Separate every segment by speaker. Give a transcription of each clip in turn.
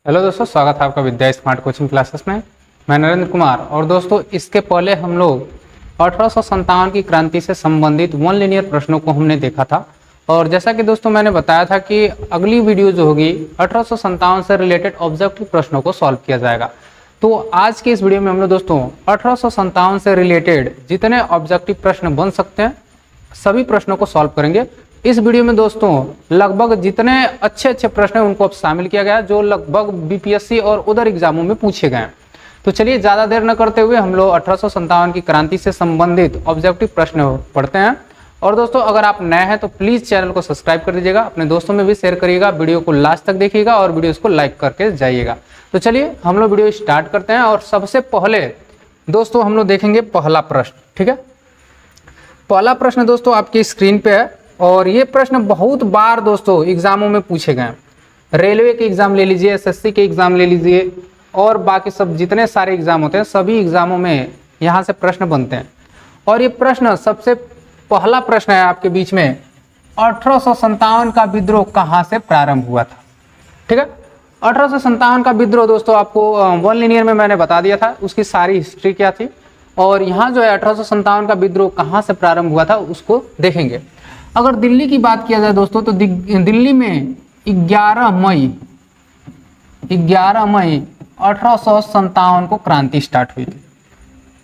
Speaker 1: Hello दोस्तों, स्वागत है आपका विद्या स्मार्ट कोचिंग क्लासेस में। मैं नरेंद्र कुमार। और दोस्तों, इसके पहले हम लोग 1857 की क्रांति से संबंधित वन लीनियर प्रश्नों को हमने देखा था। और जैसा कि दोस्तों मैंने बताया था कि अगली वीडियो जो होगी 1857 से रिलेटेड ऑब्जेक्टिव प्रश्नों को सॉल्व किया जाएगा। तो आज के इस वीडियो में हम लोग दोस्तों 1857 से रिलेटेड जितने ऑब्जेक्टिव प्रश्न बन सकते हैं सभी प्रश्नों को सॉल्व करेंगे। इस वीडियो में दोस्तों लगभग जितने अच्छे प्रश्न हैं उनको अब शामिल किया गया जो लगभग बीपीएससी और उधर एग्जामों में पूछे गए हैं। तो चलिए ज़्यादा देर न करते हुए हम लोग 1857 की क्रांति से संबंधित ऑब्जेक्टिव प्रश्न पढ़ते हैं। और दोस्तों, अगर आप नए हैं तो प्लीज़ चैनल को सब्सक्राइब कर दीजिएगा, अपने दोस्तों में भी शेयर करिएगा, वीडियो को लास्ट तक देखिएगा और वीडियो को लाइक करके जाइएगा। तो चलिए हम लोग वीडियो स्टार्ट करते हैं। और सबसे पहले दोस्तों हम लोग देखेंगे पहला प्रश्न। ठीक है, पहला प्रश्न दोस्तों आपकी स्क्रीन पे है और ये प्रश्न बहुत बार दोस्तों एग्जामों में पूछे गए हैं। रेलवे के एग्जाम ले लीजिए, एसएससी के एग्जाम ले लीजिए और बाकी सब जितने सारे एग्जाम होते हैं सभी एग्जामों में यहाँ से प्रश्न बनते हैं। और ये प्रश्न सबसे पहला प्रश्न है आपके बीच में, 1857 का विद्रोह कहाँ से प्रारंभ हुआ था। ठीक है, 1857 का विद्रोह दोस्तों आपको वन लीनियर में मैंने बता दिया था, उसकी सारी हिस्ट्री क्या थी। और यहाँ जो है 1857 का विद्रोह कहाँ से प्रारंभ हुआ था उसको देखेंगे। अगर दिल्ली की बात किया जाए दोस्तों तो दिल्ली में 11 मई 1857 को क्रांति स्टार्ट हुई थी।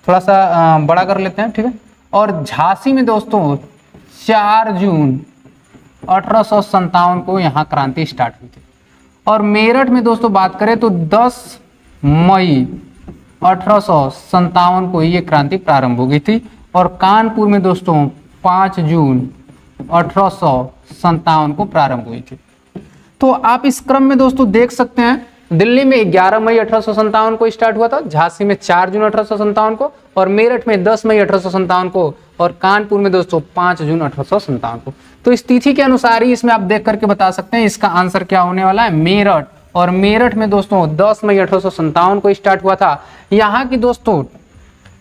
Speaker 1: थोड़ा सा बड़ा कर लेते हैं। ठीक है, और झांसी में दोस्तों 4 जून 1857 को यहाँ क्रांति स्टार्ट हुई थी। और मेरठ में दोस्तों बात करें तो 10 मई 1857 को ये क्रांति प्रारंभ हो गई थी। और कानपुर में दोस्तों 5 जून 1857 को प्रारंभ हुई थी। तो आप इस क्रम में दोस्तों देख सकते हैं, दिल्ली में 11 मई 1857 को स्टार्ट हुआ था, झांसी में 4 जून 1857 को, और मेरठ में 10 मई 1857 को, और कानपुर में दोस्तों 5 जून 1857 को। तो इस तिथि के अनुसार ही इसमें आप देख करके बता सकते हैं इसका आंसर क्या होने वाला है, मेरठ। और मेरठ में दोस्तों 10 मई 1857 को स्टार्ट हुआ था। यहाँ की दोस्तों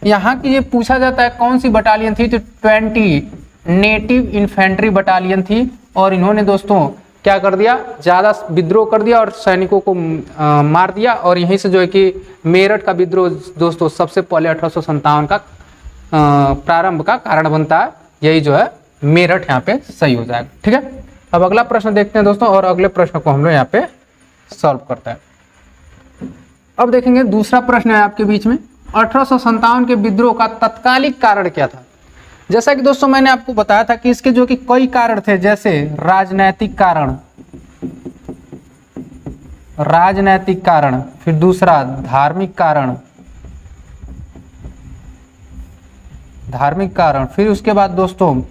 Speaker 1: ये पूछा जाता है कौन सी बटालियन थी, तो 20 नेटिव इन्फेंट्री बटालियन थी। और इन्होंने दोस्तों क्या कर दिया, ज़्यादा विद्रोह कर दिया और सैनिकों को मार दिया। और यहीं से जो है कि मेरठ का विद्रोह दोस्तों सबसे पहले 1857 का प्रारंभ का कारण बनता है। यही जो है मेरठ यहाँ पे सही हो जाएगा। ठीक है, अब अगला प्रश्न देखते हैं दोस्तों और अगले प्रश्न को हम लोग यहाँ पे सॉल्व करते हैं। अब देखेंगे दूसरा प्रश्न है आपके बीच में, 1857 के विद्रोह का तत्कालिक कारण क्या था। जैसा कि दोस्तों मैंने आपको बताया था कि इसके जो कि कई कारण थे, जैसे राजनैतिक कारण, फिर दूसरा धार्मिक कारण, फिर उसके बाद दोस्तों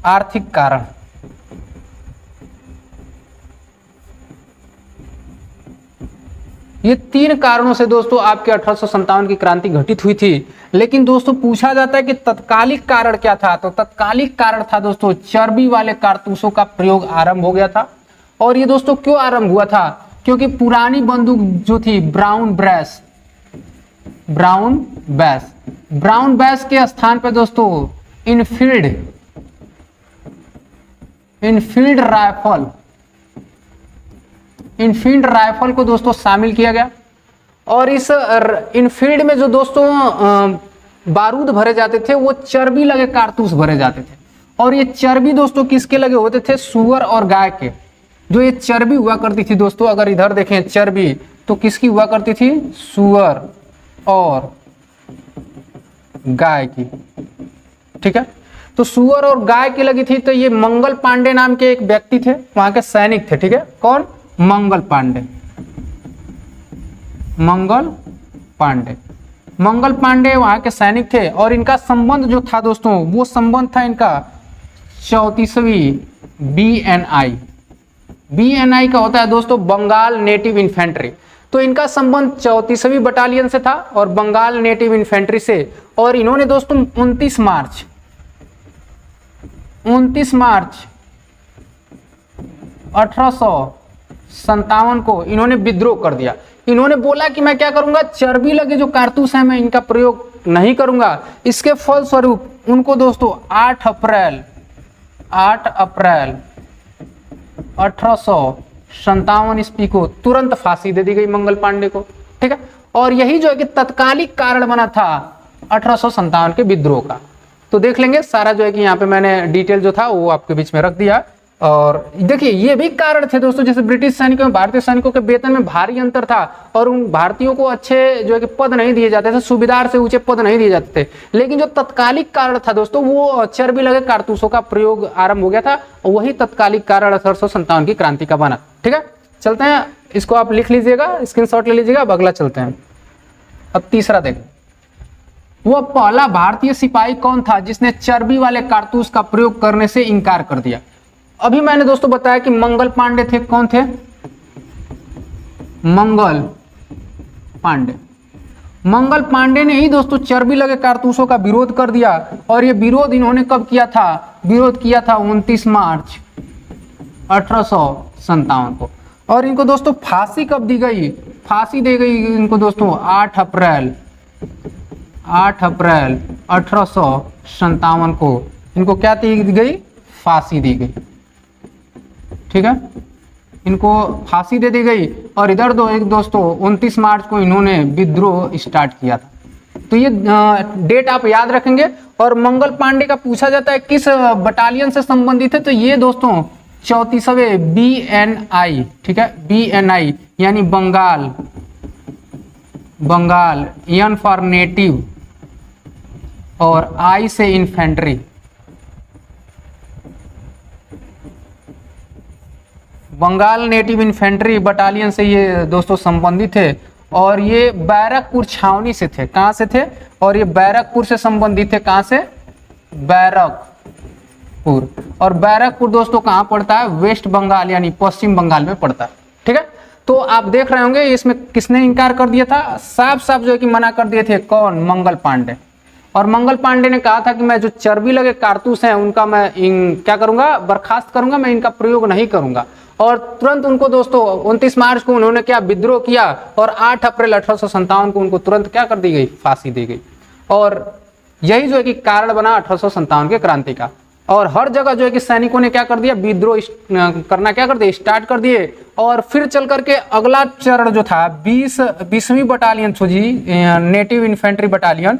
Speaker 1: आर्थिक कारण। ये 3 कारणों से दोस्तों आपके 1857 की क्रांति घटित हुई थी। लेकिन दोस्तों पूछा जाता है कि तत्कालिक कारण क्या था, तो तत्कालिक कारण था दोस्तों चर्बी वाले कारतूसों का प्रयोग आरंभ हो गया था। और ये दोस्तों क्यों आरंभ हुआ था, क्योंकि पुरानी बंदूक जो थी ब्राउन बैस के स्थान पर दोस्तों इनफील्ड राइफल को दोस्तों शामिल किया गया। और इस इनफील्ड में जो दोस्तों बारूद भरे जाते थे वो चर्बी लगे कारतूस भरे जाते थे। और ये चर्बी दोस्तों किसके लगे होते थे, सुअर और गाय के। जो ये चर्बी हुआ करती थी दोस्तों, अगर इधर देखें चर्बी तो किसकी हुआ करती थी, सुअर और गाय की। ठीक है, तो सुअर और गाय की लगी थी। तो ये मंगल पांडे नाम के एक व्यक्ति थे, वहां के सैनिक थे। ठीक है, कौन, मंगल पांडे वहां के सैनिक थे। और इनका संबंध जो था दोस्तों वो संबंध था इनका 34वीं BNI का होता है दोस्तों बंगाल नेटिव इन्फेंट्री। तो इनका संबंध 34वीं बटालियन से था और बंगाल नेटिव इन्फेंट्री से। और इन्होंने दोस्तों 29 मार्च 1857 को इन्होंने विद्रोह कर दिया। इन्होंने बोला कि मैं क्या करूंगा, चर्बी लगे जो कारतूस है मैं इनका प्रयोग नहीं करूंगा। इसके फलस्वरूप उनको दोस्तों 8 अप्रैल 1857 ईस्वी को तुरंत फांसी दे दी गई मंगल पांडे को। ठीक है, और यही जो है कि तत्कालिक कारण बना था 1857 के विद्रोह का। तो देख लेंगे सारा जो है कि यहाँ पे मैंने डिटेल जो था वो आपके बीच में रख दिया। और देखिए ये भी कारण थे दोस्तों, जैसे ब्रिटिश सैनिकों में भारतीय सैनिकों के वेतन में भारी अंतर था और उन भारतीयों को अच्छे जो है कि पद नहीं दिए जाते थे, सूबेदार से ऊंचे पद नहीं दिए जाते थे। लेकिन जो तत्कालिक कारण था दोस्तों, वो चर्बी लगे कारतूसों का प्रयोग आरंभ हो गया था, वही तत्कालिक कारण 1857 की क्रांति का बना। ठीक है, चलते हैं, इसको आप लिख लीजिएगा, स्क्रीनशॉट ले लीजिएगा। अब अगला चलते हैं। अब तीसरा देखें, वह पहला भारतीय सिपाही कौन था जिसने चर्बी वाले कारतूस का प्रयोग करने से इनकार कर दिया। अभी मैंने दोस्तों बताया कि मंगल पांडे थे। कौन थे? मंगल पांडे। मंगल पांडे ने ही दोस्तों चर्बी लगे कारतूसों का विरोध कर दिया। और ये विरोध इन्होंने कब किया था? विरोध किया था 29 मार्च 1857 को। और इनको दोस्तों फांसी कब दी गई? फांसी दी गई इनको दोस्तों 8 अप्रैल 1857 को इनको क्या दी गई? फांसी दी गई। ठीक है, इनको फांसी दे दी गई। और इधर दोस्तों 29 मार्च को इन्होंने विद्रोह स्टार्ट किया था। तो ये डेट आप याद रखेंगे। और मंगल पांडे का पूछा जाता है किस बटालियन से संबंधित है, तो ये दोस्तों 34वें BNI। ठीक है, BNI यानी बंगाल, N फॉर नेटिव और I से infantry. Bengal native infantry battalion से ये दोस्तों संबंधित थे। और ये बैरकपुर छावनी से थे। कहां से थे? और ये बैरकपुर से संबंधित थे। कहां से? बैरकपुर। और बैरकपुर दोस्तों कहां पड़ता है? वेस्ट बंगाल यानी पश्चिम बंगाल में पड़ता है। ठीक है, तो आप देख रहे होंगे इसमें किसने इनकार कर दिया था? साफ साफ जो है कि मना कर दिए थे। कौन? मंगल पांडे। और मंगल पांडे ने कहा था कि मैं जो चर्बी लगे कारतूस हैं उनका मैं क्या करूंगा? बर्खास्त करूंगा, मैं इनका प्रयोग नहीं करूंगा। और तुरंत उनको दोस्तों 29 मार्च को उन्होंने क्या विद्रोह किया और 8 अप्रैल 1857 को उनको तुरंत क्या कर दी गई? फांसी दी गई। और यही जो है कि कारण बना 1857 के क्रांति का। और हर जगह जो है कि सैनिकों ने क्या कर दिया? विद्रोह करना क्या कर दिया? स्टार्ट कर दिए। और फिर चल करके अगला चरण जो था 20वीं बटालियन थी जी, नेटिव इन्फेंट्री बटालियन,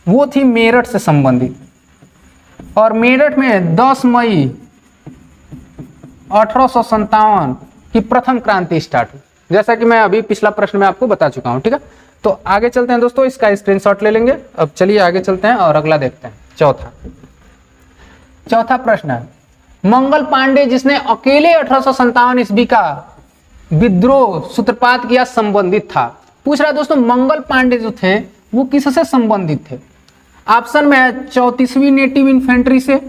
Speaker 1: वो थी मेरठ से संबंधित। और मेरठ में 10 मई 1857 की प्रथम क्रांति स्टार्ट हुई, जैसा कि मैं अभी पिछला प्रश्न में आपको बता चुका हूं। ठीक है, तो आगे चलते हैं दोस्तों, इसका स्क्रीनशॉट ले लेंगे। अब चलिए आगे चलते हैं और अगला देखते हैं। चौथा प्रश्न है, मंगल पांडे जिसने अकेले 1857 ईस्वी का विद्रोह सूत्रपात किया संबंधित था। पूछ रहा है दोस्तों मंगल पांडे जो थे वो किससे संबंधित थे? ऑप्शन में है 34वीं नेटिव इन्फेंट्री से,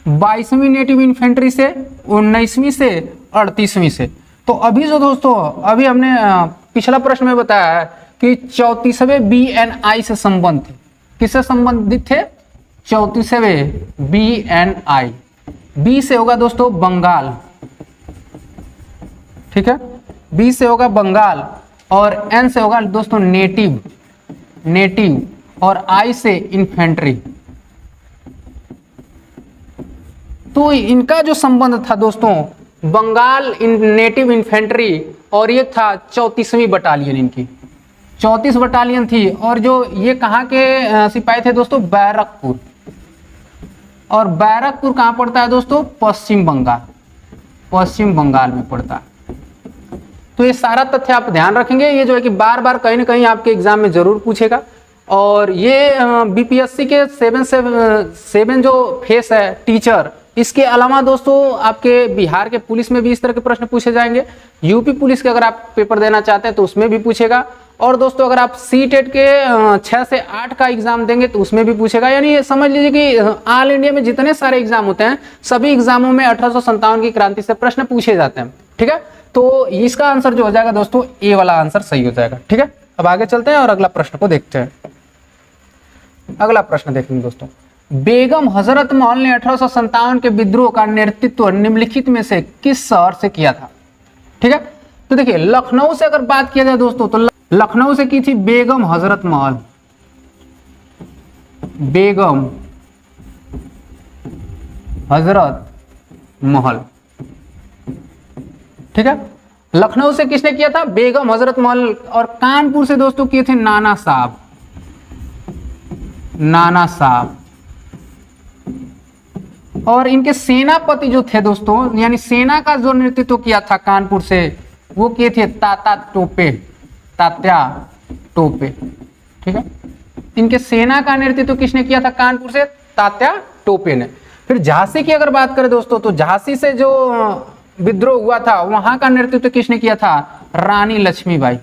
Speaker 1: 22वीं नेटिव इन्फेंट्री से, 19वीं से, 38वीं से। तो अभी जो दोस्तों अभी हमने पिछला प्रश्न में बताया है कि 34वें BNI से संबंध थे। किससे संबंधित थे? 34वें BNI। बी से होगा दोस्तों बंगाल। ठीक है, बी से होगा बंगाल और एन से होगा दोस्तों नेटिव और आई से इन्फेंट्री। तो इनका जो संबंध था दोस्तों बंगाल नेटिव इन्फेंट्री और ये था 34वीं बटालियन, इनकी 34 बटालियन थी। और जो ये कहाँ के सिपाही थे दोस्तों? बैरकपुर। और बैरकपुर कहाँ पड़ता है दोस्तों? पश्चिम बंगाल में पड़ता है। तो ये सारा तथ्य आप ध्यान रखेंगे, ये जो है कि बार बार कहीं ना कहीं आपके एग्जाम में जरूर पूछेगा। और ये बीपीएससी के 7 जो फेस है टीचर, इसके अलावा दोस्तों आपके बिहार के पुलिस में भी इस तरह के प्रश्न पूछे जाएंगे। यूपी पुलिस के अगर आप पेपर देना चाहते हैं तो उसमें भी पूछेगा। और दोस्तों अगर आप सीटेट के 6 से 8 का एग्जाम देंगे तो उसमें भी पूछेगा। यानी समझ लीजिए कि ऑल इंडिया में जितने सारे एग्जाम होते हैं सभी एग्जामों में 1857 की क्रांति से प्रश्न पूछे जाते हैं। ठीक है, तो इसका आंसर जो हो जाएगा दोस्तों ए वाला आंसर सही हो जाएगा। ठीक है, अब आगे चलते हैं और अगला प्रश्न को देखते हैं। अगला प्रश्न देखेंगे दोस्तों, बेगम हजरत महल ने 1857 के विद्रोह का नेतृत्व निम्नलिखित में से किस शहर से किया था? ठीक है, तो देखिए लखनऊ से अगर बात किया जाए दोस्तों तो लखनऊ से की थी बेगम हजरत महल। बेगम हजरत महल। ठीक है, लखनऊ से किसने किया था? बेगम हजरत महल। और कानपुर से दोस्तों किए थे नाना साहब, नाना साहब। और इनके सेनापति जो थे दोस्तों, यानी सेना का जो नेतृत्व किया था कानपुर से, वो किए थे तात्या टोपे, तात्या टोपे। ठीक है, इनके सेना का नेतृत्व किसने किया था कानपुर से? तात्या टोपे ने। फिर झांसी की अगर बात करें दोस्तों, तो झांसी से जो विद्रोह हुआ था वहां का नेतृत्व किसने किया था? रानी लक्ष्मीबाई,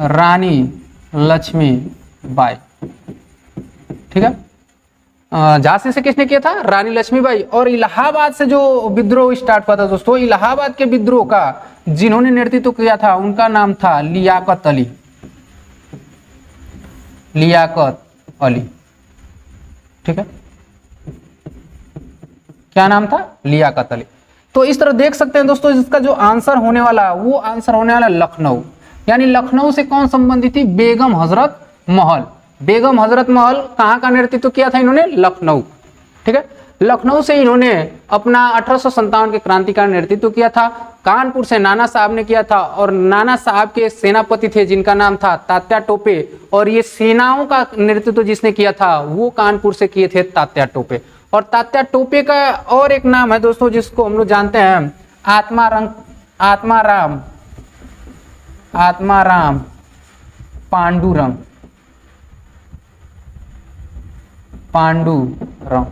Speaker 1: रानी लक्ष्मीबाई। ठीक है, झांसी से किसने किया था? रानी लक्ष्मीबाई। और इलाहाबाद से जो विद्रोह स्टार्ट हुआ था दोस्तों, इलाहाबाद के विद्रोह का जिन्होंने नेतृत्व किया था उनका नाम था लियाकत अली, लियाकत अली। ठीक है, क्या नाम था? लियाकत अली। तो इस तरह देख सकते हैं दोस्तों, इसका जो आंसर होने वाला, वो आंसर होने वाला लखनऊ। यानी लखनऊ से कौन संबंधित थी? बेगम हजरत महल। बेगम हजरत महल कहाँ का नेतृत्व किया था इन्होंने? लखनऊ। ठीक है, लखनऊ से इन्होंने अपना 1857 के क्रांति का नेतृत्व किया था। कानपुर से नाना साहब ने किया था, और नाना साहब के सेनापति थे जिनका नाम था तात्या टोपे। और ये सेनाओं का नेतृत्व जिसने किया था वो कानपुर से किए थे तात्या टोपे। और तात्या टोपे का और एक नाम है दोस्तों जिसको हम लोग जानते हैं, आत्माराम, आत्माराम पांडुरंग, पांडुरंग।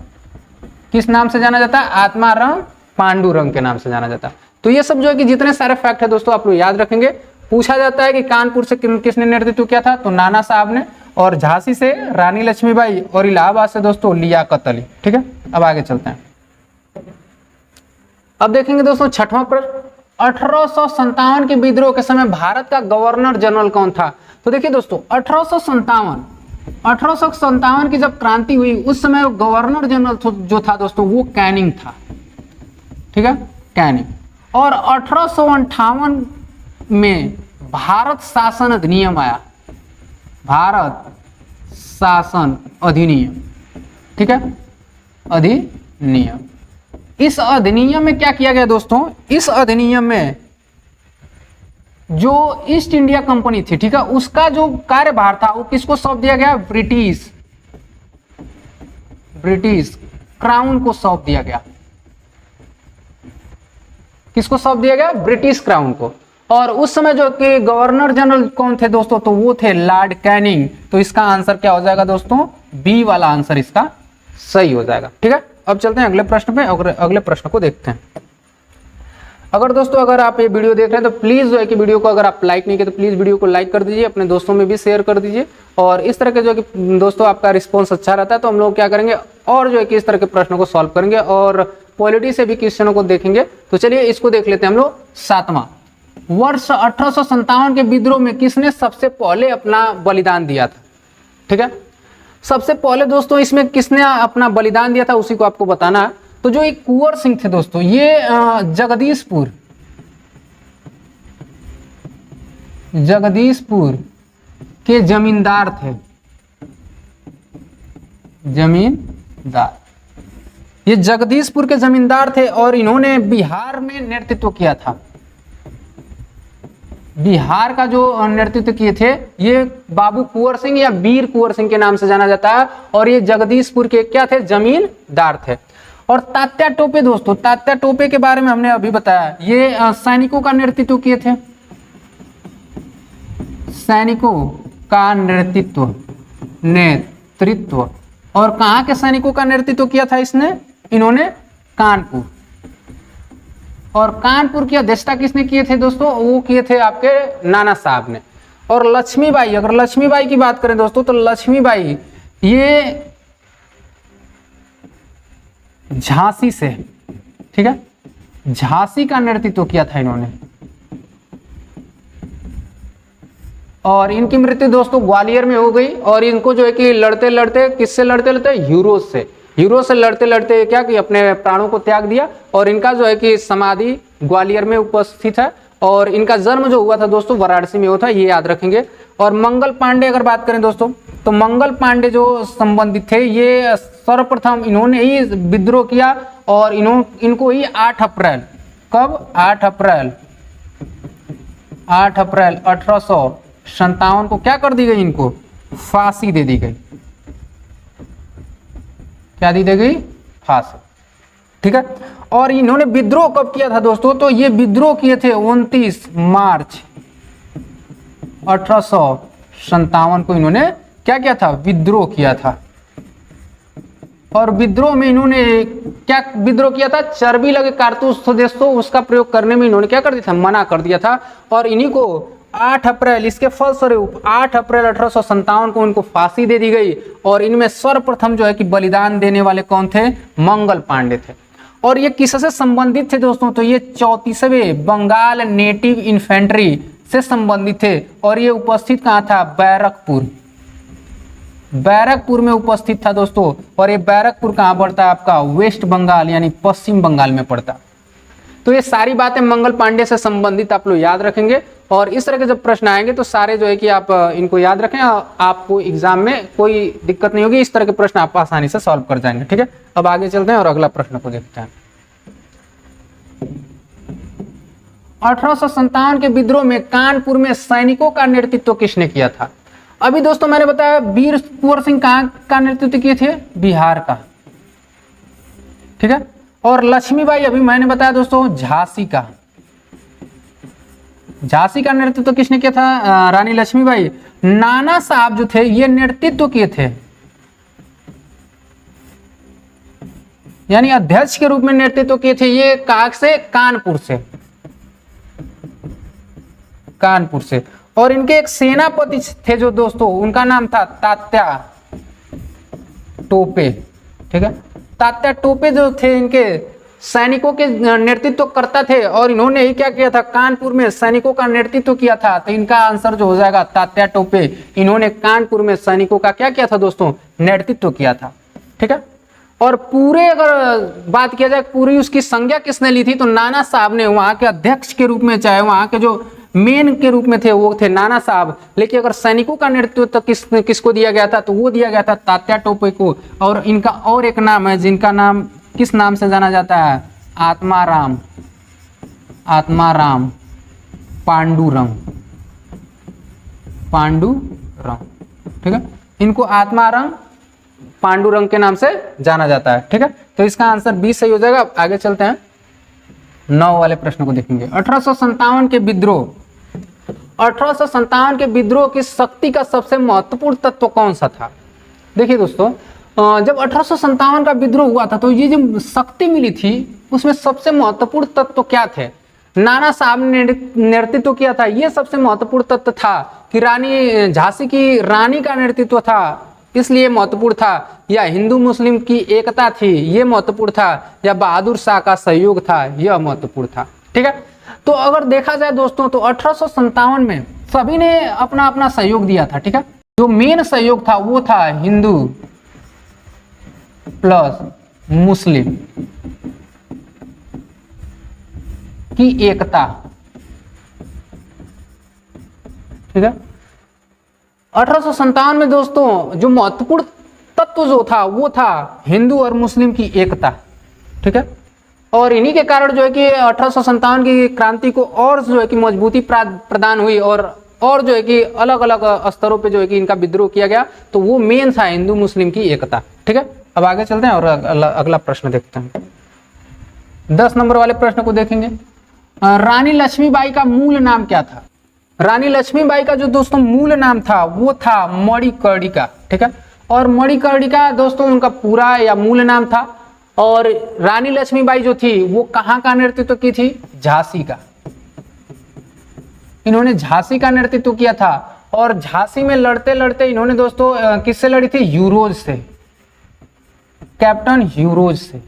Speaker 1: किस नाम से जाना जाता है? आत्माराम पांडुरंग के नाम से जाना जाता है। तो ये सब जो है कि जितने सारे फैक्ट है दोस्तों आप लोग याद रखेंगे। पूछा जाता है कि कानपुर से किसने नेतृत्व किया था, तो नाना साहब ने। और झांसी से रानी लक्ष्मीबाई, और इलाहाबाद से दोस्तों लियाकत अली। ठीक है, अब आगे चलते हैं। अब देखेंगे दोस्तों छठवां प्रश्न, 1857 के विद्रोह के समय भारत का गवर्नर जनरल कौन था? तो देखिए दोस्तों 1857 की जब क्रांति हुई उस समय गवर्नर जनरल जो था दोस्तों वो कैनिंग था। ठीक है, कैनिंग। और 1858 में भारत शासन अधिनियम आया, भारत शासन अधिनियम। ठीक है, अधिनियम। इस अधिनियम में क्या किया गया दोस्तों? इस अधिनियम में जो ईस्ट इंडिया कंपनी थी, ठीक है, उसका जो कार्यभार था वो किसको सौंप दिया गया? ब्रिटिश क्राउन को सौंप दिया गया। किसको सौंप दिया गया? ब्रिटिश क्राउन को। और उस समय जो कि गवर्नर जनरल कौन थे दोस्तों? तो वो थे लॉर्ड कैनिंग। तो इसका आंसर क्या हो जाएगा दोस्तों? बी वाला आंसर इसका सही हो जाएगा। ठीक है, अब चलते हैं अगले प्रश्न पे और अगले प्रश्न को देखते हैं। अगर दोस्तों अगर आप ये वीडियो देख रहे हैं तो प्लीज जो है कि वीडियो को अगर आप लाइक नहीं किए तो प्लीज वीडियो को लाइक कर दीजिए, अपने दोस्तों में भी शेयर कर दीजिए। और इस तरह के जो है कि दोस्तों आपका रिस्पॉन्स अच्छा रहता है तो हम लोग क्या करेंगे और जो है कि इस तरह के प्रश्नों को सॉल्व करेंगे और पॉलिटी से भी क्वेश्चनों को देखेंगे। तो चलिए इसको देख लेते हैं हम लोग। सातवां, वर्ष 1857 के विद्रोह में किसने सबसे पहले अपना बलिदान दिया था? ठीक है, सबसे पहले दोस्तों इसमें किसने अपना बलिदान दिया था उसी को आपको बताना है। तो जो एक कुंवर सिंह थे दोस्तों, ये जगदीशपुर के जमींदार थे, जमींदार। ये जगदीशपुर के जमींदार थे और इन्होंने बिहार में नेतृत्व किया था। बिहार का जो नेतृत्व किए थे ये बाबू कुंवर सिंह या वीर कुंवर सिंह के नाम से जाना जाता है। और ये जगदीशपुर के क्या थे? जमींदार थे। और तात्या टोपे दोस्तों, तात्या टोपे के बारे में हमने अभी बताया, ये सैनिकों का नेतृत्व किए थे, सैनिकों का नेतृत्व। और कहां के सैनिकों का नेतृत्व किया था इन्होंने? कानपुर। और कानपुर की अध्यक्षता किसने किए थे दोस्तों? वो किए थे आपके नाना साहब ने। और लक्ष्मीबाई, अगर लक्ष्मीबाई की बात करें दोस्तों तो लक्ष्मीबाई ये झांसी से, ठीक है, झांसी का नेतृत्व किया था इन्होंने। और इनकी मृत्यु दोस्तों ग्वालियर में हो गई। और इनको जो है कि लड़ते लड़ते किससे लड़ते हीरो से लड़ते लड़ते क्या कि अपने प्राणों को त्याग दिया। और इनका जो है कि समाधि ग्वालियर में उपस्थित है। और इनका जन्म जो हुआ था दोस्तों वाराणसी में हुआ था, ये याद रखेंगे। और मंगल पांडे अगर बात करें दोस्तों तो मंगल पांडे जो संबंधित थे ये सर्वप्रथम इन्होंने ही विद्रोह किया। और इनको ही 8 अप्रैल, कब? 8 अप्रैल 8 अप्रैल 1857 को क्या कर दी गई, इनको फांसी दे दी गई। क्या दी गई, फांसी। ठीक है, और इन्होंने विद्रोह कब किया था दोस्तों, तो ये विद्रोह किए थे 29 मार्च 1857 को इन्होंने क्या किया था, विद्रोह किया था। और विद्रोह में इन्होंने क्या विद्रोह किया था, चर्बी लगे कारतूस दोस्तों उसका प्रयोग करने में इन्होंने क्या कर दिया था, मना कर दिया था। और इन्हीं को 8 अप्रैल इसके फलस्वरूप 8 अप्रैल 1857 को इनको फांसी दे दी गई। और इनमें सर्वप्रथम जो है कि बलिदान देने वाले कौन थे, मंगल पांडे थे। और ये किससे संबंधित थे दोस्तों, तो ये 34वें बंगाल नेटिव इन्फेंट्री से संबंधित थे। और ये उपस्थित कहाँ था, बैरकपुर, बैरकपुर में उपस्थित था दोस्तों। और ये बैरकपुर कहाँ पड़ता है आपका, वेस्ट बंगाल यानी पश्चिम बंगाल में पड़ता। तो ये सारी बातें मंगल पांडे से संबंधित आप लोग याद रखेंगे। और इस तरह के जब प्रश्न आएंगे तो सारे जो है कि आप इनको याद रखें, आपको एग्जाम में कोई दिक्कत नहीं होगी, इस तरह के प्रश्न आप आसानी से सॉल्व कर जाएंगे। ठीक है, अब आगे चलते हैं और अगला प्रश्न को देखते हैं। 1857 के विद्रोह में कानपुर में सैनिकों का नेतृत्व किसने किया था। अभी दोस्तों मैंने बताया वीर कुंवर सिंह कहाँ का नेतृत्व किए थे, बिहार का। ठीक है, और लक्ष्मीबाई अभी मैंने बताया दोस्तों झांसी का, झांसी का नेतृत्व किसने किया था, रानी लक्ष्मीबाई। नाना साहब जो थे ये नेतृत्व किए थे, यानी अध्यक्ष के रूप में नेतृत्व किए थे। ये कहाँ से, कानपुर से, कानपुर से। और इनके एक सेनापति थे जो दोस्तों, उनका नाम था तात्या टोपे। ठीक है, तात्या टोपे जो थे इनके सैनिकों के नेतृत्व करता थे। और इन्होंने ही क्या किया था, कानपुर में सैनिकों का नेतृत्व किया था। तो इनका आंसर जो हो जाएगा तात्या टोपे, इन्होंने कानपुर में सैनिकों का क्या किया था दोस्तों, नेतृत्व किया था। ठीक है, और पूरे अगर बात किया जाए पूरी उसकी संज्ञा किसने ली थी, तो नाना साहब ने, वहां के अध्यक्ष के रूप में, चाहे वहां के जो मेन के रूप में थे वो थे नाना साहब। लेकिन अगर सैनिकों का नेतृत्व तो किसको दिया गया था, तो वो दिया गया था तात्या टोपे को। और इनका और एक नाम है जिनका नाम किस नाम से जाना जाता है, आत्माराम, आत्माराम पांडुरंग, पांडुरंग। ठीक है, इनको आत्माराम पांडुरंग के नाम से जाना जाता है। ठीक है, तो इसका आंसर 20 सही हो जाएगा। आगे चलते हैं, 9 वाले प्रश्न को देखेंगे। 1857 के विद्रोह, 1857 के विद्रोह की शक्ति का सबसे महत्वपूर्ण तत्व कौन सा था। देखिए दोस्तों, जब 1857 का विद्रोह हुआ था तो ये जो शक्ति मिली थी उसमें सबसे महत्वपूर्ण तत्व क्या थे, नाना साहब ने नेतृत्व किया था। ये सबसे महत्वपूर्ण तत्व था कि रानी झांसी की रानी का नेतृत्व था, इसलिए महत्वपूर्ण था। या हिंदू मुस्लिम की एकता थी, ये महत्वपूर्ण था। या बहादुर शाह का सहयोग था, यह महत्वपूर्ण था। ठीक है, तो अगर देखा जाए दोस्तों तो 1857 में सभी ने अपना अपना सहयोग दिया था। ठीक है, जो मेन सहयोग था वो था हिंदू प्लस मुस्लिम की एकता। ठीक है, 1857 में दोस्तों जो महत्वपूर्ण तत्व जो था वो था हिंदू और मुस्लिम की एकता। ठीक है, और इन्हीं के कारण जो है कि 1857 की क्रांति को और जो है कि मजबूती प्रदान हुई। और जो है कि अलग अलग स्तरों पे जो है कि इनका विद्रोह किया गया। तो वो मेन था हिंदू मुस्लिम की एकता। ठीक है, अब आगे चलते हैं और अगला प्रश्न देखते हैं। 10 नंबर वाले प्रश्न को देखेंगे। रानी लक्ष्मीबाई का मूल नाम क्या था। रानी लक्ष्मीबाई का जो दोस्तों मूल नाम था वो था मणिकर्णिका। ठीक है, और मणिकर्णिका दोस्तों उनका पूरा या मूल नाम था। और रानी लक्ष्मीबाई जो थी वो कहाँ का नेतृत्व की थी, झांसी का। इन्होंने झांसी का नेतृत्व किया था। और झांसी में लड़ते लड़ते इन्होंने दोस्तों किससे लड़ी थी, ह्यूरोज से, कैप्टन ह्यूरोज से।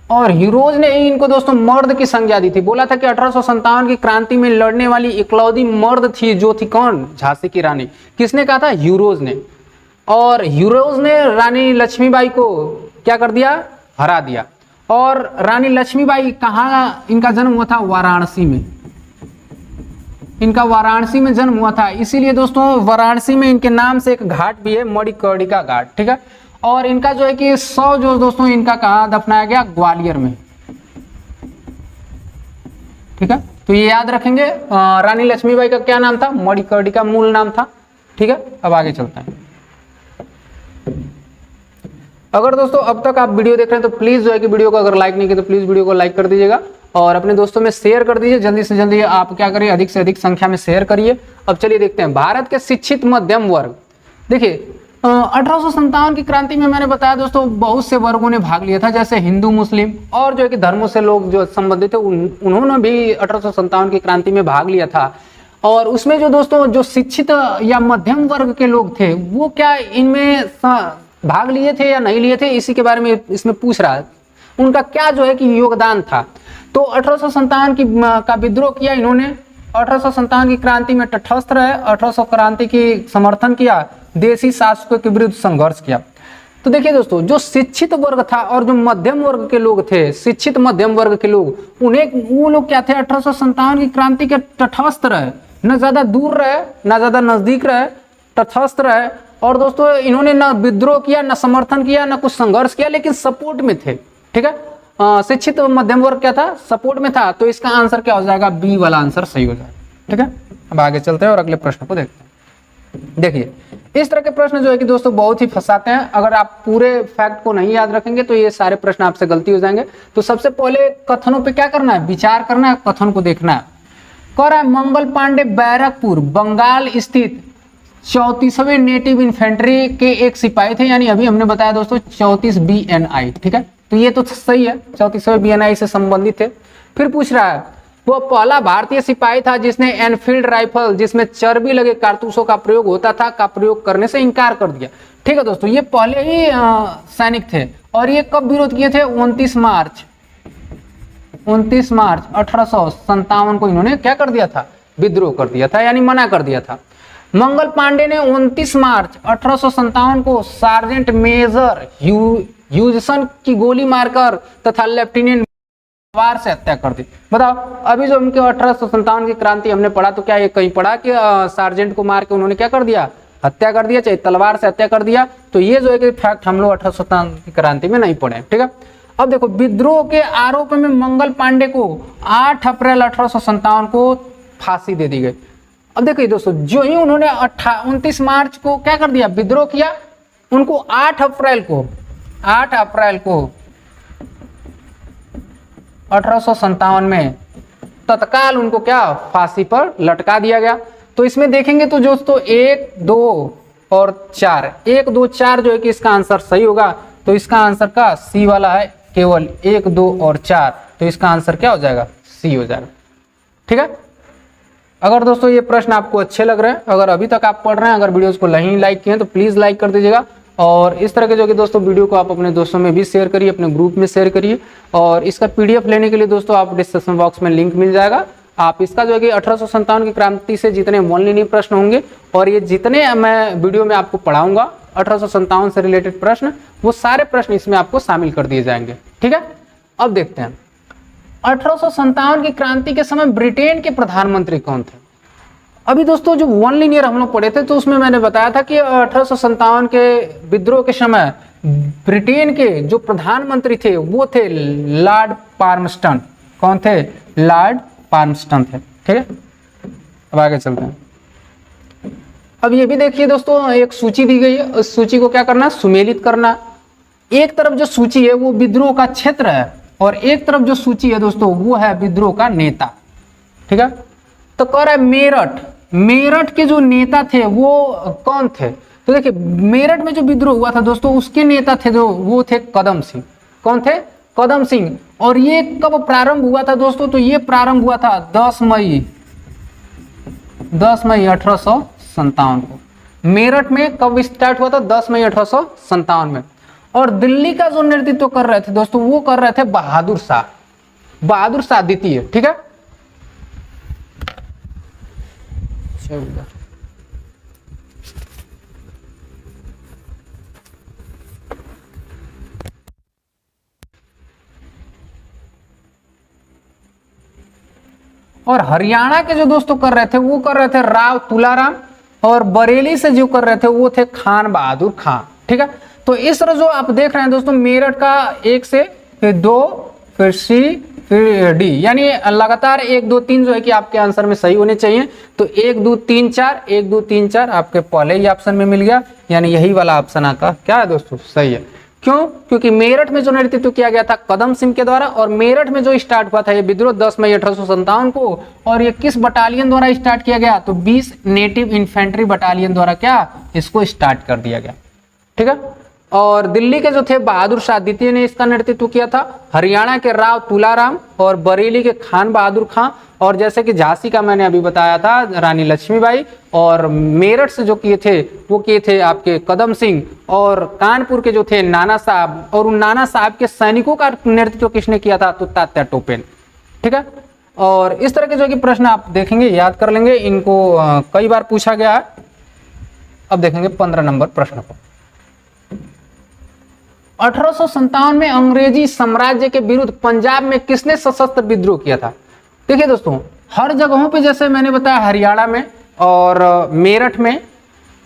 Speaker 1: और ह्यूरोज ने इनको दोस्तों मर्द की संज्ञा दी थी। बोला था कि 1857 की क्रांति में लड़ने वाली इकलौती मर्द थी जो थी कौन, झांसी की रानी। किसने कहा था, ह्यूरोज ने। और ह्यूरोज ने रानी लक्ष्मीबाई को क्या कर दिया, हरा दिया। और रानी लक्ष्मीबाई कहाँ इनका जन्म हुआ था, वाराणसी में। इनका वाराणसी में जन्म हुआ था, इसीलिए दोस्तों वाराणसी में इनके नाम से एक घाट भी है, मणिकर्णिका घाट। ठीक है, और इनका जो है कि 100 जो दोस्तों इनका कहाँ दफनाया गया, ग्वालियर में। ठीक है, तो ये याद रखेंगे। रानी लक्ष्मीबाई का क्या नाम था? मणिकर्णिका मूल नाम था। ठीक है, अब आगे चलते हैं। अगर दोस्तों अब तक आप वीडियो देख रहे हैं तो प्लीज जो है कि वीडियो को अगर लाइक नहीं किया तो प्लीज वीडियो को लाइक कर दीजिएगा और अपने दोस्तों में शेयर कर दीजिए। जल्दी से जल्दी आप क्या करिए, अधिक से अधिक संख्या में शेयर करिए। अब चलिए देखते हैं भारत के शिक्षित मध्यम वर्ग। देखिए 1857 की क्रांति में मैंने बताया दोस्तों बहुत से वर्गों ने भाग लिया था, जैसे हिंदू, मुस्लिम और जो है कि धर्मों से लोग जो संबंधित थे उन्होंने भी 1857 की क्रांति में भाग लिया था। और उसमें जो दोस्तों जो शिक्षित या मध्यम वर्ग के लोग थे वो क्या इनमें भाग लिए थे या नहीं लिए थे, इसी के बारे में इसमें पूछ रहा है। उनका क्या जो है कि योगदान था। तो 1857 की का विद्रोह किया इन्होंने, 1857 की क्रांति में तटस्थ रहे, 1800 क्रांति की समर्थन किया, देशी शासकों के विरुद्ध संघर्ष किया। तो देखिए दोस्तों जो शिक्षित वर्ग था और जो मध्यम वर्ग के लोग थे, शिक्षित मध्यम वर्ग के लोग, उन्हें वो लोग क्या थे, 1857 की क्रांति के तटस्थ रहे, न ज्यादा दूर रहे न ज्यादा नजदीक रहे, तटस्थ रहे। और दोस्तों इन्होंने न विद्रोह किया, न समर्थन किया, न कुछ संघर्ष किया, लेकिन सपोर्ट में थे। ठीक है, शिक्षित मध्यम वर्ग क्या था, सपोर्ट में था। तो इसका आंसर क्या हो जाएगा, बी वाला आंसर सही हो जाएगा। ठीक है, अब आगे चलते हैं और अगले प्रश्न को देखते हैं। देखिए इस तरह के प्रश्न जो है कि दोस्तों बहुत ही फंसाते हैं। अगर आप पूरे फैक्ट को नहीं याद रखेंगे तो ये सारे प्रश्न आपसे गलती हो जाएंगे। तो सबसे पहले कथनों पे क्या करना है, विचार करना है, कथन को देखना है। कह रहा है मंगल पांडे बैरकपुर बंगाल स्थित 34वें नेटिव इन्फेंट्री के एक सिपाही थे, यानी अभी हमने बताया दोस्तों 34 BNI। ठीक है, तो ये तो सही है, 34वें BNI से संबंधित थे। फिर पूछ रहा है वो पहला भारतीय सिपाही था जिसने एनफील्ड राइफल जिसमें चर्बी लगे कारतूसों का प्रयोग होता था का प्रयोग करने से इनकार कर दिया। ठीक है दोस्तों, ये पहले ही सैनिक थे और ये कब विरोध किए थे, 29 मार्च 1857 को इन्होंने क्या कर दिया था, विद्रोह कर दिया था, यानी मना कर दिया था। मंगल पांडे ने 29 मार्च 1857 को सार्जेंट मेजर ह्यूजसन की गोली मारकर तथा लेफ्टिनेंट तलवार से हत्या कर दी। बताओ अभी जो उनके 1857 की क्रांति हमने पढ़ा तो क्या ये कहीं पढ़ा कि सार्जेंट को मार के उन्होंने क्या कर दिया, हत्या कर दिया, चाहे तलवार से हत्या कर दिया। तो ये जो है कि फैक्ट हम लोग 1857 की क्रांति में नहीं पढ़े। ठीक है, अब देखो विद्रोह के आरोप में मंगल पांडे को 8 अप्रैल 1857 को फांसी दे दी गई। अब देखिए दोस्तों जो ही उन्होंने 29 मार्च को क्या कर दिया, विद्रोह किया, उनको 8 अप्रैल को 1857 में तत्काल उनको क्या फांसी पर लटका दिया गया। तो इसमें देखेंगे तो दोस्तों 1, 2 और 4, 1, 2, 4 जो है कि इसका आंसर सही होगा। तो इसका आंसर का सी वाला है, केवल 1, 2 और 4। तो इसका आंसर क्या हो जाएगा, सी हो जाएगा। ठीक है, अगर दोस्तों ये प्रश्न आपको अच्छे लग रहे हैं, अगर अभी तक आप पढ़ रहे हैं, अगर वीडियोस को नहीं लाइक किए हैं तो प्लीज लाइक कर दीजिएगा। और इस तरह के जो कि दोस्तों वीडियो को आप अपने दोस्तों में भी शेयर करिए, अपने ग्रुप में शेयर करिए। और इसका PDF लेने के लिए दोस्तों आप डिस्क्रिप्शन बॉक्स में लिंक मिल जाएगा। आप इसका जो है कि 1857 की क्रांति से जितने वन लाइनर प्रश्न होंगे और ये जितने मैं वीडियो में आपको पढ़ाऊंगा 1857 से रिलेटेड प्रश्न, वो सारे प्रश्न इसमें आपको शामिल कर दिए जाएंगे। ठीक है, अब देखते हैं 1857 की क्रांति के समय ब्रिटेन के प्रधानमंत्री कौन थे। अभी दोस्तों जो वन लाइनर हम लोग पढ़े थे तो उसमें मैंने बताया था कि 1857 के विद्रोह के समय ब्रिटेन के जो प्रधानमंत्री थे वो थे लॉर्ड पार्मस्टन। कौन थे, लॉर्ड पार्मस्टन थे। ठीक है, अब आगे चलते हैं। अब ये भी देखिए दोस्तों एक सूची दी गई है, उस सूची को क्या करना, सुमेलित करना। एक तरफ जो सूची है वो विद्रोह का क्षेत्र है और एक तरफ जो सूची है दोस्तों वो है विद्रोह का नेता। ठीक है, तो कह रहा है मेरठ के जो नेता थे वो कौन थे। तो देखिए मेरठ में जो विद्रोह हुआ था दोस्तों उसके नेता थे जो वो थे कदम सिंह। कौन थे, कदम सिंह। और ये कब प्रारंभ हुआ था दोस्तों, तो ये प्रारंभ हुआ था 10 मई 1857 को। मेरठ में कब स्टार्ट हुआ था, 10 मई 1857 में। और दिल्ली का जो नेतृत्व कर रहे थे दोस्तों वो कर रहे थे बहादुर शाह द्वितीय। ठीक है, और हरियाणा के जो दोस्तों कर रहे थे वो कर रहे थे राव तुलाराम, और बरेली से जो कर रहे थे वो थे खान बहादुर खान। ठीक है, तो इस तरह जो आप देख रहे हैं दोस्तों मेरठ का 1 से फिर 2 फिर C फिर डी, यानी लगातार 1 2 3 जो है कि आपके आंसर में सही होने चाहिए। तो 1 2 3 4 1 2 3 4 आपके पहले ही ऑप्शन में मिल गया, यानी यही वाला ऑप्शन आपका क्या है दोस्तों, सही है। क्यों? क्योंकि मेरठ में जो नेतृत्व किया गया था कदम सिंह के द्वारा, और मेरठ में जो स्टार्ट हुआ था ये विद्रोह 10 मई 1857 को, और ये किस बटालियन द्वारा स्टार्ट किया गया, तो 20 नेटिव इन्फेंट्री बटालियन द्वारा क्या इसको स्टार्ट कर दिया गया। ठीक है। और दिल्ली के जो थे बहादुर शाह द्वितीय ने इसका नेतृत्व किया था, हरियाणा के राव तुलाराम, और बरेली के खान बहादुर खां, और जैसे कि झांसी का मैंने अभी बताया था रानी लक्ष्मीबाई, और मेरठ से जो किए थे वो किए थे आपके कदम सिंह, और कानपुर के जो थे नाना साहब, और उन नाना साहब के सैनिकों का नेतृत्व किसने किया था, तो तात्या टोपे ने। ठीक है। और इस तरह के जो कि प्रश्न आप देखेंगे, याद कर लेंगे, इनको कई बार पूछा गया है। अब देखेंगे 15 नंबर प्रश्न को। 1857 में अंग्रेजी साम्राज्य के विरुद्ध पंजाब में किसने सशस्त्र विद्रोह किया था। देखिए दोस्तों, हर जगहों पे जैसे मैंने बताया, हरियाणा में और मेरठ में,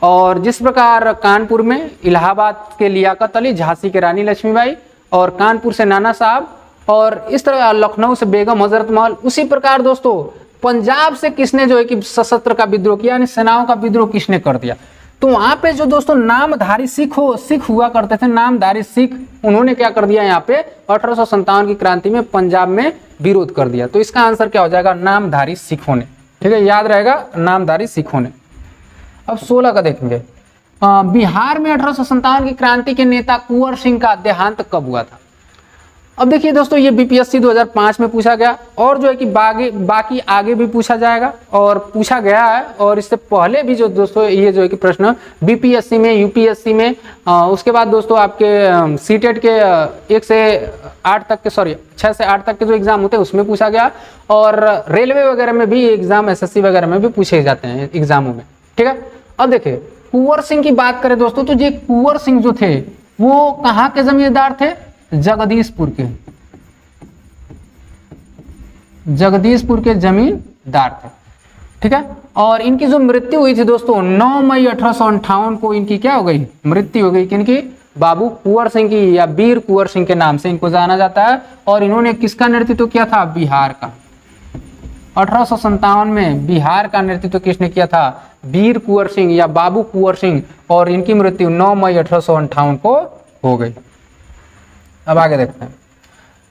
Speaker 1: और जिस प्रकार कानपुर में इलाहाबाद के लियाकत अली, झांसी के रानी लक्ष्मीबाई, और कानपुर से नाना साहब, और इस तरह लखनऊ से बेगम हजरत महल, उसी प्रकार दोस्तों पंजाब से किसने जो है कि सशस्त्र का विद्रोह किया, यानी सेनाओं का विद्रोह किसने कर दिया। तो वहां पे जो दोस्तों नामधारी सिख हुआ करते थे, नामधारी सिख, उन्होंने क्या कर दिया, यहाँ पे 1857 की क्रांति में पंजाब में विरोध कर दिया। तो इसका आंसर क्या हो जाएगा, नामधारी सिखों ने। ठीक है, याद रहेगा, नामधारी सिखों ने। अब 16 का देखेंगे। बिहार में 1857 की क्रांति के नेता कुंवर सिंह का देहांत कब हुआ था। अब देखिए दोस्तों, ये बीपीएससी 2005 में पूछा गया, और जो है कि बाकी आगे भी पूछा जाएगा और पूछा गया है, और इससे पहले भी जो दोस्तों ये जो है कि प्रश्न बीपीएससी में, यूपीएससी में, उसके बाद दोस्तों आपके सीटेट के 1 से 8 तक के, सॉरी 6 से 8 तक के जो एग्जाम होते हैं उसमें पूछा गया, और रेलवे वगैरह में भी एग्जाम, एसएससी वगैरह में भी पूछे जाते हैं एग्जामों में। ठीक है। अब देखिए कुंवर सिंह की बात करें दोस्तों, तो ये कुंवर सिंह जो थे वो कहाँ के जमींदार थे, जगदीशपुर के, जगदीशपुर के जमींदार थे। ठीक है। और इनकी जो मृत्यु हुई थी दोस्तों 9 मई 1858 को इनकी क्या हो गई, मृत्यु हो गई। किनकी, बाबू कुंवर सिंह की, या वीर कुंवर सिंह के नाम से इनको जाना जाता है। और इन्होंने किसका नेतृत्व किया था, बिहार का। 1857 में बिहार का नेतृत्व किसने किया था, वीर कुंवर सिंह या बाबू कुंवर सिंह, और इनकी मृत्यु 9 मई 1858 को हो गई। अब आगे देखते हैं,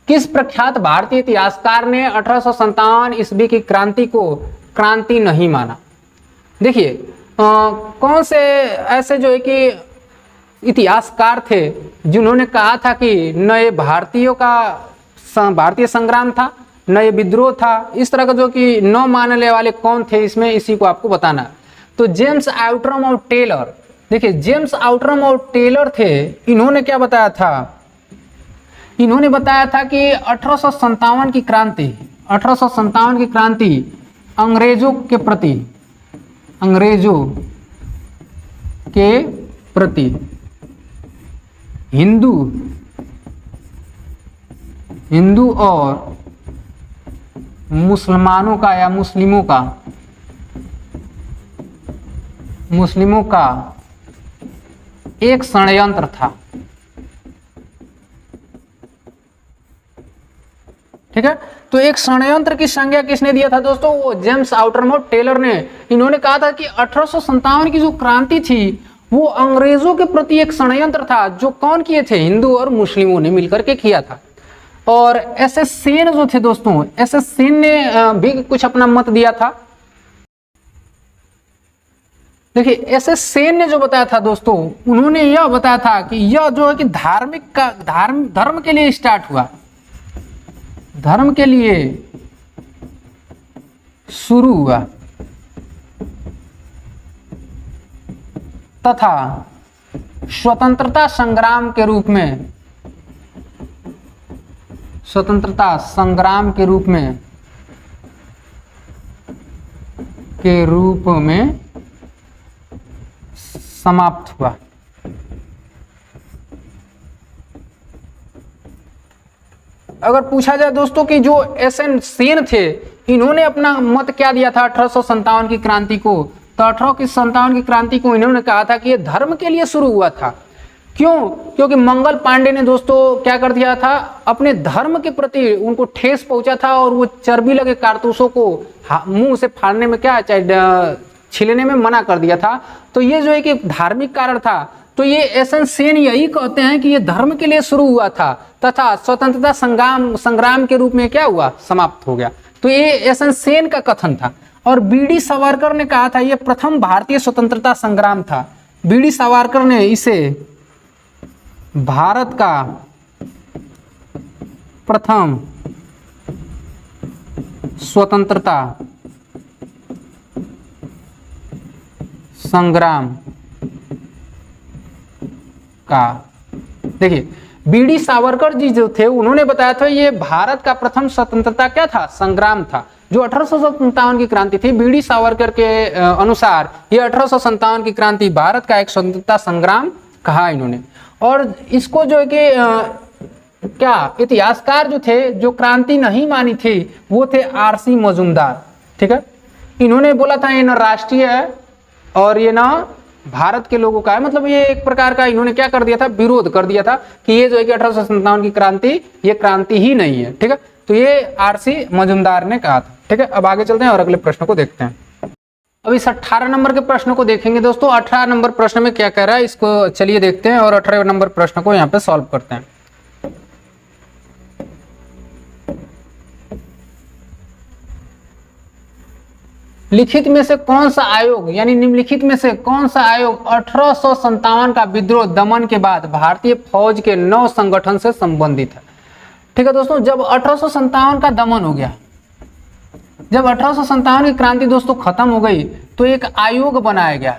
Speaker 1: किस प्रख्यात भारतीय इतिहासकार ने 1857 ईस्वी की क्रांति को क्रांति नहीं माना। देखिए कौन से ऐसे जो है कि इतिहासकार थे जिन्होंने कहा था कि नए भारतीयों का भारतीय संग्राम था, नए विद्रोह था, इस तरह का जो कि न मानने वाले कौन थे इसमें, इसी को आपको बताना है। तो जेम्स आउटरम और टेलर, देखिए जेम्स आउटरम और टेलर थे, इन्होंने क्या बताया था, इन्होंने बताया था कि 1857 की क्रांति, 1857 की क्रांति अंग्रेजों के प्रति हिंदू और मुसलमानों का या मुस्लिमों का एक षड्यंत्र था। ठीक है। तो एक षड्यंत्र की संज्ञा किसने दिया था दोस्तों, वो जेम्स आउटरम और टेलर ने। इन्होंने कहा था कि 1857 की जो क्रांति थी वो अंग्रेजों के प्रति एक षड्यंत्र था, जो कौन किए थे, हिंदू और मुस्लिमों ने मिलकर के किया था। और एसएस सेन जो थे दोस्तों, एसएस सेन ने भी कुछ अपना मत दिया था। देखिए एसएस सेन ने जो बताया था दोस्तों, उन्होंने यह बताया था कि यह जो है कि धर्म के लिए स्टार्ट हुआ, धर्म के लिए शुरू हुआ, तथा स्वतंत्रता संग्राम के रूप में समाप्त हुआ। अगर पूछा जाए दोस्तों कि जो एसएन सेन थे, इन्होंने अपना मत क्या दिया था 1857 की क्रांति को, तो 1857 की क्रांति को इन्होंने कहा था कि ये धर्म के लिए शुरू हुआ था। क्यों? क्योंकि मंगल पांडे ने दोस्तों क्या कर दिया था, अपने धर्म के प्रति उनको ठेस पहुंचा था और वो चर्बी लगे कारतूसों को मुंह से फाड़ने में क्या छिलने में मना कर दिया था। तो ये जो है कि धार्मिक कारण था। तो ये एसएन सेन यही कहते हैं कि ये धर्म के लिए शुरू हुआ था तथा स्वतंत्रता संग्राम के रूप में क्या हुआ, समाप्त हो गया। तो ये एसएन सेन का कथन था। और बीडी सावरकर ने कहा था ये प्रथम भारतीय स्वतंत्रता संग्राम था। बीडी सावरकर ने इसे भारत का प्रथम स्वतंत्रता संग्राम का, देखिए बीडी सावरकर जी जो थे उन्होंने बताया था ये भारत का प्रथम स्वतंत्रता क्या था, संग्राम था, जो 1857 की क्रांति थी। बीडी सावरकर के अनुसार ये 1857 की क्रांति भारत का एक स्वतंत्रता संग्राम कहा इन्होंने। और इसको जो है कि क्या इतिहासकार जो थे, जो क्रांति नहीं मानी थी, वो थे आरसी मजूमदार। ठीक है, इन्होंने बोला था ये न राष्ट्रीय है और ये ना भारत के लोगों का है, मतलब ये एक प्रकार का इन्होंने क्या कर दिया था, विरोध कर दिया था कि ये जो है कि 1857 की क्रांति ये क्रांति ही नहीं है। ठीक है, तो ये आरसी मजूमदार ने कहा था। ठीक है, अब आगे चलते हैं और अगले प्रश्न को देखते हैं। अब इस 18 नंबर के प्रश्न को देखेंगे दोस्तों। 18 नंबर प्रश्न में क्या कह रहा है इसको चलिए देखते हैं और 18 नंबर प्रश्न को यहाँ पे सॉल्व करते हैं। लिखित में से कौन सा आयोग, यानी निम्नलिखित में से कौन सा आयोग 1857 का विद्रोह दमन के बाद भारतीय फौज के नव संगठन से संबंधित है? ठीक है दोस्तों, जब 1857 का दमन हो गया, जब 1857 की क्रांति दोस्तों खत्म हो गई, तो एक आयोग बनाया गया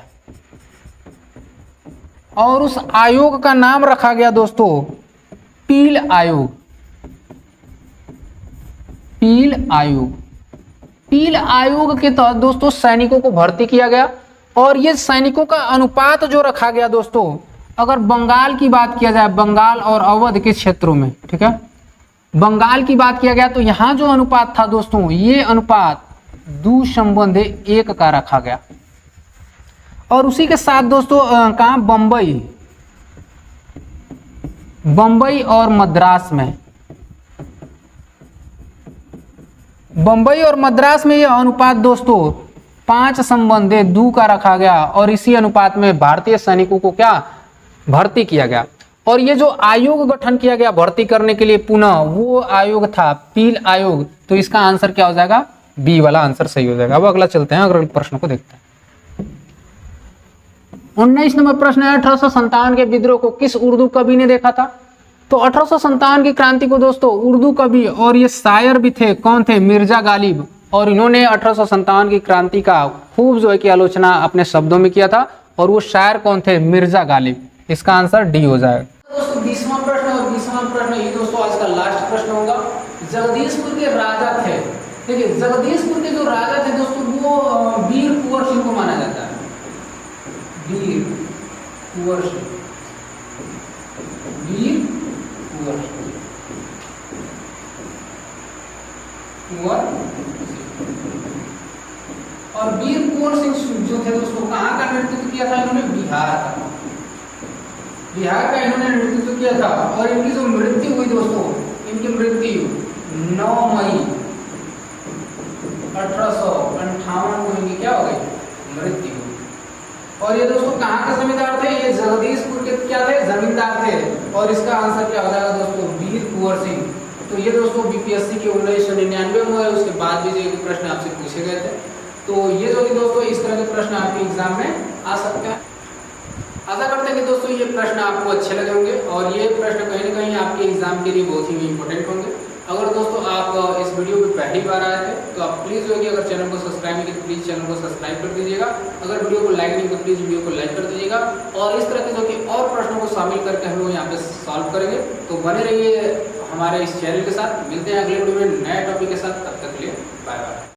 Speaker 1: और उस आयोग का नाम रखा गया दोस्तों पील आयोग। पील आयोग, पील आयोग के तहत दोस्तों सैनिकों को भर्ती किया गया और ये सैनिकों का अनुपात जो रखा गया दोस्तों, अगर बंगाल की बात किया जाए, बंगाल और अवध के क्षेत्रों में, ठीक है, बंगाल की बात किया गया तो यहां जो अनुपात था दोस्तों, ये अनुपात 2:1 का रखा गया। और उसी के साथ दोस्तों कहां, बंबई और मद्रास में, बंबई और मद्रास में यह अनुपात दोस्तों 5:2 का रखा गया और इसी अनुपात में भारतीय सैनिकों को क्या भर्ती किया गया। और ये जो आयोग गठन किया गया भर्ती करने के लिए पुनः, वो आयोग था पील आयोग। तो इसका आंसर क्या हो जाएगा, बी वाला आंसर सही हो जाएगा। अब अगला चलते हैं, अगले प्रश्न को देखते हैं। 19 नंबर प्रश्न है, 1857 के विद्रोह को किस उर्दू कवि ने देखा था? तो 1857 की क्रांति को दोस्तों उर्दू कवि और ये शायर भी थे, कौन थे, मिर्जा गालिब। और इन्होंने 1857 की क्रांति का खूब जो है कि आलोचना अपने शब्दों में किया था और वो शायर कौन थे, मिर्जा गालिब। इसका आंसर डी हो जाएगा। दोस्तों 20वां प्रश्न और 20वां प्रश्न ये दोस्तों आज का लास्ट प्रश्न होगा। जगदीशपुर के राजा थे, देखिए जगदीशपुर के जो राजा थे दोस्तों वो वीर कुंवर सिंह को माना जाता है। वीर कुंवर सिंह, वीर कुंवर और वीर कुंवर सिंह जो थे दोस्तों कहाँ का नेतृत्व किया था इन्होंने, बिहार का, बिहार का इन्होंने नेतृत्व किया था। और इनकी जो मृत्यु हुई दोस्तों, इनकी मृत्यु 9 मई 1858 को इनकी क्या हो गई, मृत्यु। और ये दोस्तों कहाँ के जमींदार थे, ये जगदीशपुर के क्या थे, जमींदार थे। और इसका आंसर क्या हो जाएगा दोस्तों, वीर कुंवर सिंह। तो ये दोस्तों बीपीएससी के 1999 में हुआ, उसके बाद भी जो प्रश्न आपसे पूछे गए थे। तो ये जो कि दोस्तों इस तरह के प्रश्न आपके एग्जाम में आ सकते हैं। आशा करते हैं कि दोस्तों ये प्रश्न आपको अच्छे लगे होंगे और ये प्रश्न कहीं ना कहीं आपके एग्जाम के लिए बहुत ही इंपॉर्टेंट होंगे। अगर दोस्तों आप इस वीडियो पे पहली बार आए थे तो आप प्लीज़ जो है कि अगर चैनल को सब्सक्राइब नहीं किया तो प्लीज़ चैनल को सब्सक्राइब कर दीजिएगा। अगर वीडियो को लाइक नहीं तो प्लीज़ वीडियो को लाइक कर दीजिएगा। और इस तरह के जो कि और प्रश्नों को शामिल करके हम लोग यहाँ पे सॉल्व करेंगे। तो बने रहिए हमारे इस चैनल के साथ। मिलते हैं अगले वीडियो में नए टॉपिक के साथ, तब तक के लिए बाय बाय।